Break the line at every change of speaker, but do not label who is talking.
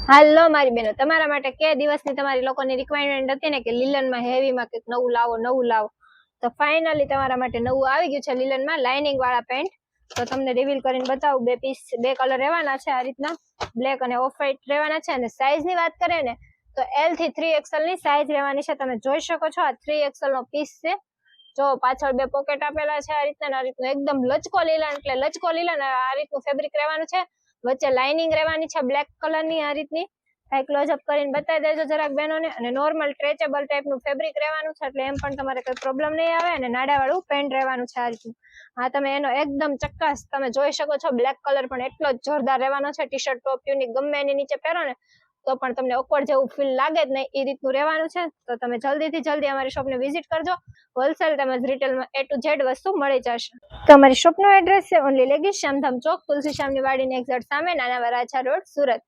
હાલો મારી બહેનો, તમારા માટે કે દિવસની તમારી લોકોની રિક્વાયરમેન્ટ હતી ને કે લીલનમાં હેવીમાં કંઈક નવું લાવો. તો ફાઇનલી તમારા માટે નવું આવી ગયું છે લીલનમાં લાઇનિંગ વાળા પેન્ટ. તો તમને રિવીલ કરીને બતાવું. બે કલર રહેવાના છે, આ રીતના બ્લેક અને ઓફ વ્હાઈટ રહેવાના છે. અને સાઇઝની વાત કરીએ ને તો L થી 3XL ની સાઇઝ રહેવાની છે. તમે જોઈ શકો છો, આ 3XL નો પીસ છે. જો પાછળ બે પોકેટ આપેલા છે, આ રીતનું એકદમ લચકો લીલન, એટલે લચકો લીલન આ રીતનું ફેબ્રિક રહેવાનું છે. વચ્ચે લાઇનિંગ રહેવાની છે બ્લેક કલરની, આ રીતની. ક્લોઝઅપ કરીને બતાવી દેજો જરાક બહેનોને. અને નોર્મલ સ્ટ્રેચેબલ ટાઈપનું ફેબ્રિક રહેવાનું છે, એટલે એમ પણ તમારે કોઈ પ્રોબ્લેમ નહીં આવે. અને નાડાવાળું પેન્ટ રહેવાનું છે આ રીતનું. હા, તમે એનો એકદમ ચક્કાસ તમે જોઈ શકો છો. બ્લેક કલર પણ એટલો જ જોરદાર રહેવાનો છે. ટી શર્ટ ટોપ યુનિક ગમે એની નીચે પહેરો ને તો પણ તમને ઓકવર્ડ જેવું ફીલ લાગે જ નહીં, એ રીતનું રહેવાનું છે. તો તમે જલ્દીથી જલ્દી અમારી શોપને વિઝિટ કરજો. હોલસેલ તેમજ રિટેલમાં A to Z વસ્તુ મળી જશે. તો અમારી શોપનો એડ્રેસ છે ઓનલી લેગીસ, શ્યામધામ ચોક, તુલસી શ્યામની વાડીની એક્ઝેક્ટ સામે, નાના વરાછા રોડ, સુરત.